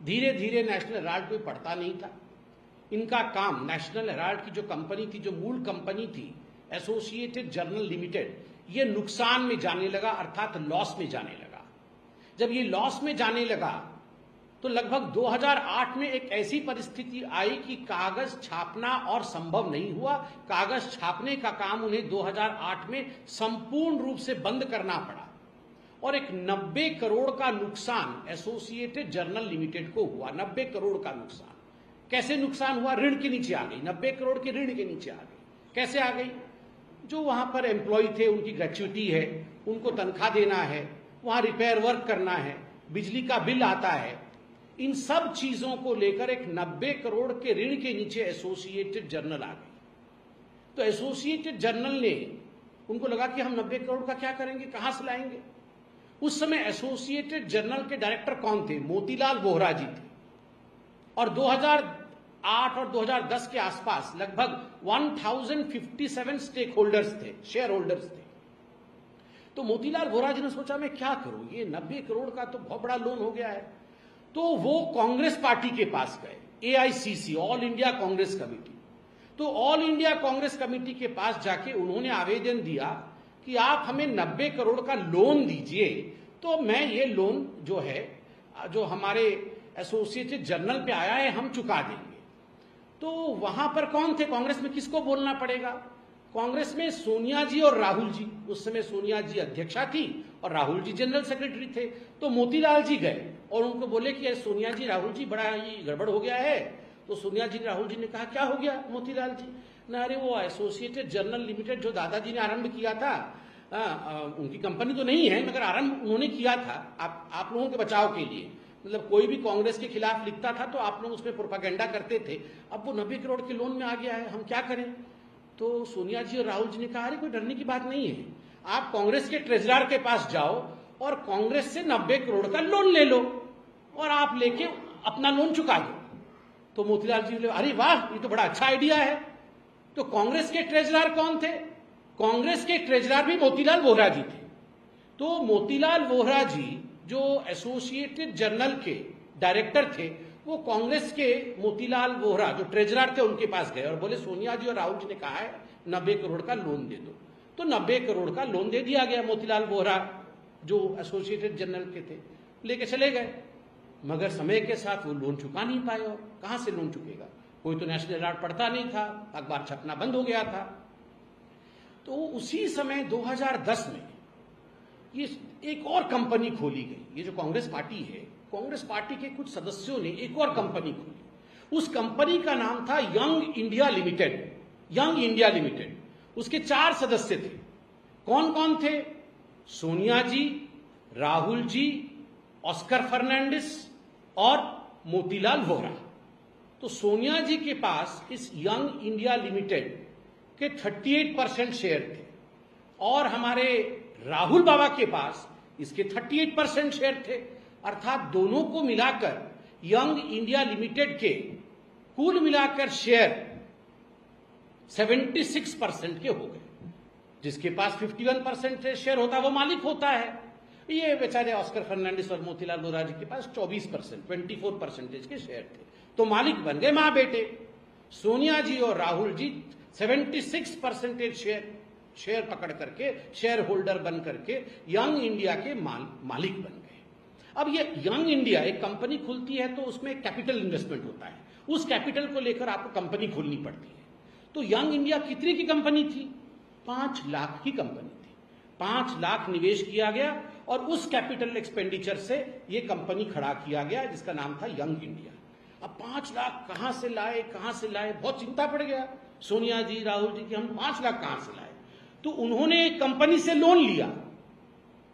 धीरे धीरे national Herald कोई पढ़ता नहीं था। इनका काम, नेशनल हेराल्ड की जो कंपनी थी, जो मूल कंपनी थी एसोसिएटेड जर्नल लिमिटेड, ये नुकसान में जाने लगा, अर्थात लॉस में जाने लगा। जब ये लॉस में जाने लगा तो लगभग 2008 में एक ऐसी परिस्थिति आई कि कागज छापना और संभव नहीं हुआ। कागज छापने का काम उन्हें 2008 में संपूर्ण रूप से बंद करना पड़ा और एक 90 करोड़ का नुकसान एसोसिएटेड जर्नल लिमिटेड को हुआ। 90 करोड़ का नुकसान। कैसे नुकसान हुआ? ऋण के नीचे आ गई, 90 करोड़ के ऋण के नीचे आ गई। कैसे आ गई? जो वहां पर एम्प्लॉय थे, उनकी ग्रेच्युटी है, उनको तनख्वाह देना है, वहां रिपेयर वर्क करना है, बिजली का बिल आता है, इन सब चीजों को लेकर एक 90 करोड़ के ऋण के नीचे एसोसिएटेड जर्नल आ गई। तो एसोसिएटेड जर्नल ने, उनको लगा कि हम 90 करोड़ का क्या करेंगे, कहां से लाएंगे। उस समय एसोसिएटेड जर्नल के डायरेक्टर कौन थे? मोतीलाल वोहरा जी थे। और 2008 और 2010 के आसपास लगभग 1057 स्टेक होल्डर्स थे, शेयर होल्डर्स थे। तो मोतीलाल वोहरा जी ने सोचा मैं क्या करूं, ये 90 करोड़ का तो बहुत बड़ा लोन हो गया है। तो वो कांग्रेस पार्टी के पास गए, AICC, all India Congress committee. तो ऑल इंडिया कांग्रेस कमेटी के पास जाके उन्होंने आवेदन दिया कि आप हमें 90 करोड़ का लोन दीजिए, तो मैं ये लोन जो है, जो हमारे एसोसिएटेड जर्नल पे आया है, हम चुका देंगे। तो वहां पर कौन थे? कांग्रेस में किसको बोलना पड़ेगा? कांग्रेस में सोनिया जी और राहुल जी। उस समय सोनिया जी अध्यक्षा थी और राहुल जी जनरल सेक्रेटरी थे। तो मोतीलाल जी गए और उनको बोले कि सोनिया जी, राहुल जी, बड़ा ही गड़बड़ हो गया है। तो सोनिया जी, राहुल जी ने कहा क्या हो गया मोतीलाल जी? ना, अरे वो एसोसिएटेड जर्नल लिमिटेड जो दादाजी ने आरंभ किया था, उनकी कंपनी तो नहीं है, मगर आरंभ उन्होंने किया था आप लोगों के बचाव के लिए। मतलब कोई भी कांग्रेस के खिलाफ लिखता था तो आप लोग उसमें प्रोपागेंडा करते थे। अब वो 90 करोड़ के लोन में आ गया है, हम क्या करें? तो सोनिया जी और राहुल जी ने कहा अरे कोई डरने की बात नहीं है, आप कांग्रेस के ट्रेजरर के पास जाओ और कांग्रेस से 90 करोड़ का लोन ले लो और आप लेके अपना लोन चुका दो। तो मोतीलाल जी बोले अरे वाह, ये तो बड़ा अच्छा आइडिया है। तो कांग्रेस के ट्रेजरर कौन थे? कांग्रेस के ट्रेजरर भी मोतीलाल वोहरा जी थे। तो मोतीलाल वोहरा जी जो एसोसिएटेड जर्नल के डायरेक्टर थे, वो कांग्रेस के मोतीलाल वोहरा जो ट्रेजरर थे उनके पास गए और बोले सोनिया जी और राहुल जी ने कहा है 90 करोड़ का लोन दे दो। तो 90 करोड़ का लोन दे दिया गया। मोतीलाल वोहरा जो एसोसिएटेड जर्नल के थे लेके चले गए, मगर समय के साथ वो लोन चुका नहीं पाए। और कहां से लोन चुकेगा? कोई तो नेशनल हेराल्ड पढ़ता नहीं था, अखबार छपना बंद हो गया था। तो उसी समय 2010 में ये एक और कंपनी खोली गई। ये जो कांग्रेस पार्टी है, कांग्रेस पार्टी के कुछ सदस्यों ने एक और कंपनी खोली। उस कंपनी का नाम था young India limited. Young India limited. उसके 4 सदस्य थे। कौन कौन थे? सोनिया जी, राहुल जी, ऑस्कर फर्नांडिस और मोतीलाल वोहरा। तो सोनिया जी के पास इस यंग इंडिया लिमिटेड के 38% शेयर थे और हमारे राहुल बाबा के पास इसके 38% शेयर थे। अर्थात दोनों को मिलाकर यंग इंडिया लिमिटेड के कुल मिलाकर शेयर 76% के हो गए। जिसके पास 51% शेयर होता है वो मालिक होता है। ये बेचारे ऑस्कर फर्नांडिस और मोतीलाल वोहरा जी के पास 24% के शेयर थे, तो मालिक बन गए मां बेटे। सोनिया जी और राहुल जी 76% शेयर पकड़ करके, शेयर होल्डर बन करके यंग इंडिया के मालिक बन गए। अब ये यंग इंडिया एक कंपनी खुलती है तो उसमें कैपिटल इन्वेस्टमेंट होता है। उस कैपिटल को लेकर आपको कंपनी खोलनी पड़ती है। तो यंग इंडिया कितने की कंपनी थी? 5 लाख की कंपनी थी। 5 लाख निवेश किया गया और उस कैपिटल एक्सपेंडिचर से यह कंपनी खड़ा किया गया जिसका नाम था यंग इंडिया। अब 5 लाख कहां से लाए, बहुत चिंता पड़ गया सोनिया जी, राहुल जी की, हम 5 लाख कहां से लाए। तो उन्होंने एक कंपनी से लोन लिया,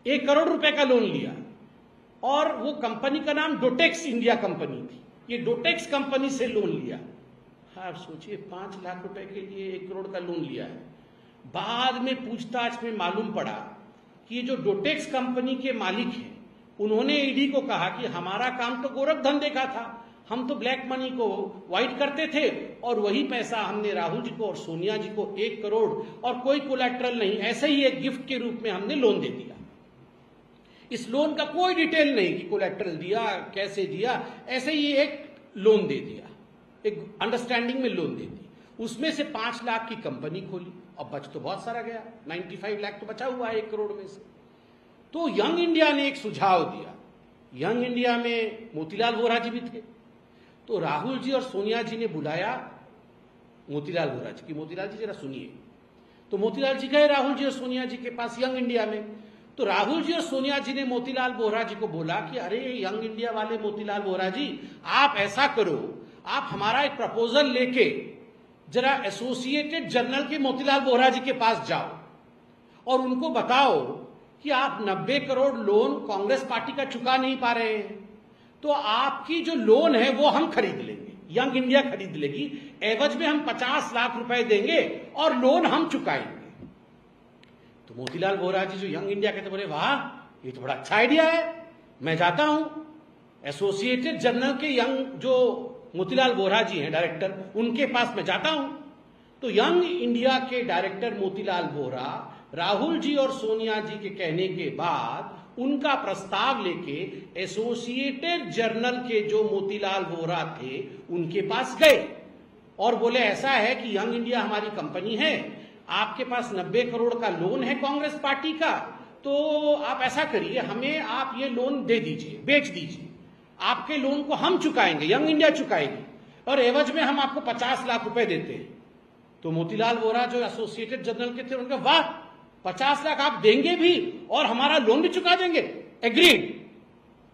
1 करोड़ रुपए का लोन लिया और वो कंपनी का नाम डोटेक्स इंडिया कंपनी थी। ये डोटेक्स कंपनी से लोन लिया। आप सोचिए 5 लाख रुपए के लिए 1 करोड़ का लोन लिया है। बाद में पूछताछ में मालूम पड़ा कि ये जो डोटेक्स कंपनी के मालिक हैं, उन्होंने ईडी को कहा कि हमारा काम तो गोरख धंधे का था, हम तो ब्लैक मनी को व्हाइट करते थे और वही पैसा हमने राहुल जी को और सोनिया जी को 1 करोड़ और कोई कोलैटरल नहीं, ऐसे ही एक गिफ्ट के रूप में हमने लोन दे दिया। इस लोन का कोई डिटेल नहीं कि कोलैटरल दिया, कैसे दिया, ऐसे ही एक लोन दे दिया, एक अंडरस्टैंडिंग में लोन दे दी। उसमें से 5 लाख की कंपनी खोली, अब बच तो बहुत सारा गया, 95 लाख तो बचा हुआ है 1 करोड़ में से। तो यंग इंडिया ने एक सुझाव दिया। यंग इंडिया में मोतीलाल वोरा जी भी थे, तो राहुल जी और सोनिया जी ने बुलाया मोतीलाल वोरा जी की, मोतीलाल जी जरा सुनिए। तो मोतीलाल जी गए राहुल जी और सोनिया जी के पास यंग इंडिया में। तो राहुल जी और सोनिया जी ने मोतीलाल वोरा जी को बोला कि अरे यंग इंडिया वाले मोतीलाल वोरा जी, आप ऐसा करो, आप हमारा एक प्रपोजल लेके जरा एसोसिएटेड जर्नल के मोतीलाल वोरा जी के पास जाओ और उनको बताओ कि आप 90 करोड़ लोन कांग्रेस पार्टी का चुका नहीं पा रहे हैं, तो आपकी जो लोन है वो हम खरीद लेंगे, यंग इंडिया खरीद लेगी, एवज में हम 50 लाख रुपए देंगे और लोन हम चुकाएंगे। तो मोतीलाल वोरा जी जो यंग इंडिया के, तो बोले वाह, ये तो बड़ा अच्छा आइडिया है, मैं जाता हूं एसोसिएटेड जर्नल के यंग जो मोतीलाल वोरा जी हैं डायरेक्टर, उनके पास मैं जाता हूं। तो यंग इंडिया के डायरेक्टर मोतीलाल वोरा राहुल जी और सोनिया जी के कहने के बाद उनका प्रस्ताव लेके एसोसिएटेड जर्नल के जो मोतीलाल वोरा थे उनके पास गए और बोले ऐसा है कि यंग इंडिया हमारी कंपनी है, आपके पास 90 करोड़ का लोन है कांग्रेस पार्टी का, तो आप ऐसा करिए, हमें आप ये लोन दे दीजिए, बेच दीजिए, आपके लोन को हम चुकाएंगे, यंग इंडिया चुकाएगी, और एवज में हम आपको 50 लाख रुपए देते हैं। तो मोतीलाल वोरा जो एसोसिएटेड जर्नल के थे उनका वाह, 50 लाख आप देंगे भी और हमारा लोन भी चुका देंगे, एग्रीड,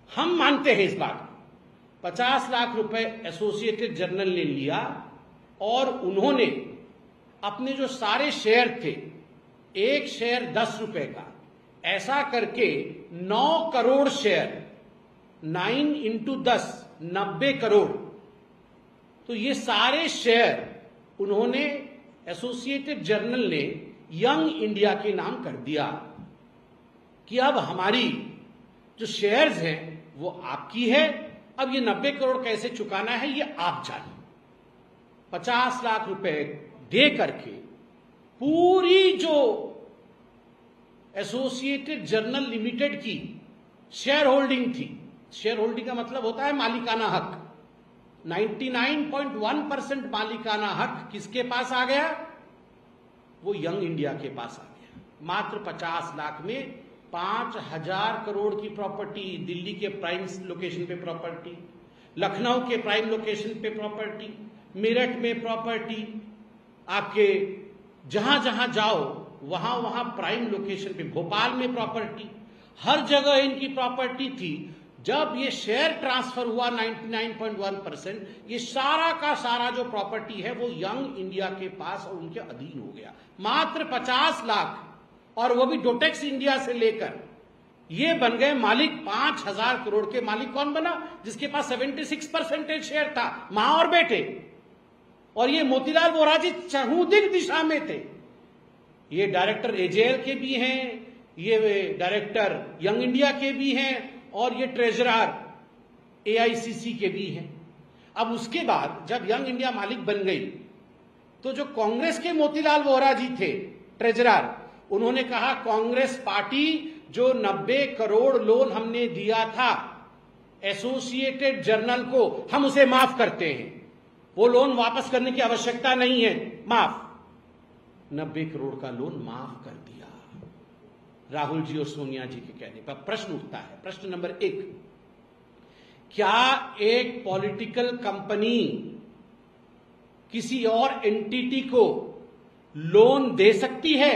हम मानते हैं इस बात। 50 लाख रुपए एसोसिएटेड जर्नल ने लिया और उन्होंने अपने जो सारे शेयर थे, एक शेयर 10 रुपए का, ऐसा करके 9 करोड़ शेयर, 9 इंटू 10, 90 करोड़, तो ये सारे शेयर उन्होंने एसोसिएटेड जर्नल ने यंग इंडिया के नाम कर दिया कि अब हमारी जो शेयर्स हैं वो आपकी है, अब ये 90 करोड़ कैसे चुकाना है ये आप जानिए। 50 लाख रुपए दे करके पूरी जो एसोसिएटेड जर्नल लिमिटेड की शेयर होल्डिंग थी, शेयर होल्डिंग का मतलब होता है मालिकाना हक, 99.1% मालिकाना हक किसके पास आ गया? वो यंग इंडिया के पास आ गया। मात्र 50 लाख में 5000 करोड़ की प्रॉपर्टी, दिल्ली के प्राइम लोकेशन पे प्रॉपर्टी, लखनऊ के प्राइम लोकेशन पे प्रॉपर्टी, मेरठ में प्रॉपर्टी, आपके जहां जहां जाओ वहां वहां प्राइम लोकेशन पे, भोपाल में प्रॉपर्टी, हर जगह इनकी प्रॉपर्टी थी। जब ये शेयर ट्रांसफर हुआ 99.1%, ये सारा का सारा जो प्रॉपर्टी है वो यंग इंडिया के पास और उनके अधीन हो गया। मात्र 50 लाख, और वो भी डोटेक्स इंडिया से लेकर ये बन गए मालिक। 5000 करोड़ के मालिक कौन बना? जिसके पास 76% शेयर था, मां और बेटे। और ये मोतीलाल वोरा जी चहुदिक दिशा में थे। ये डायरेक्टर एजेएल के भी हैं, ये डायरेक्टर यंग इंडिया के भी हैं, और ये ट्रेजरर एआईसीसी के भी हैं। अब उसके बाद जब यंग इंडिया मालिक बन गई तो जो कांग्रेस के मोतीलाल वोरा जी थे ट्रेजरर, उन्होंने कहा कांग्रेस पार्टी जो 90 करोड़ लोन हमने दिया था एसोसिएटेड जर्नल को, हम उसे माफ करते हैं, वो लोन वापस करने की आवश्यकता नहीं है, माफ। 90 करोड़ का लोन माफ कर दिया राहुल जी और सोनिया जी के कहने पर। प्रश्न उठता है, प्रश्न नंबर 1, क्या एक पॉलिटिकल कंपनी किसी और एंटिटी को लोन दे सकती है?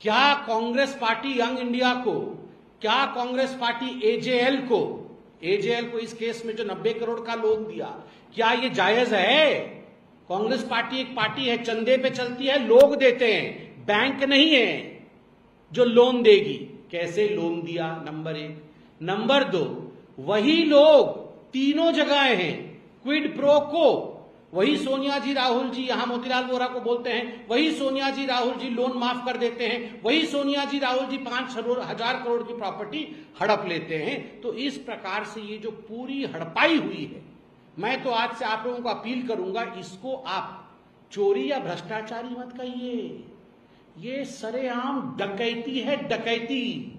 क्या कांग्रेस पार्टी यंग इंडिया को, क्या कांग्रेस पार्टी एजेएल को इस केस में जो 90 करोड़ का लोन दिया, क्या ये जायज है? कांग्रेस पार्टी एक पार्टी है, चंदे पे चलती है, लोग देते हैं, बैंक नहीं है जो लोन देगी। कैसे लोन दिया? नंबर 1। नंबर 2, वही लोग तीनों जगह हैं, क्विड प्रो को, वही सोनिया जी राहुल जी यहां मोतीलाल वोरा को बोलते हैं, वही सोनिया जी राहुल जी लोन माफ कर देते हैं, वही सोनिया जी राहुल जी 5000 करोड़ की प्रॉपर्टी हड़प लेते हैं। तो इस प्रकार से ये जो पूरी हड़पाई हुई है, मैं तो आज से आप लोगों को अपील करूंगा, इसको आप चोरी या भ्रष्टाचारी मत कहिए, ये सरेआम डकैती है, डकैती।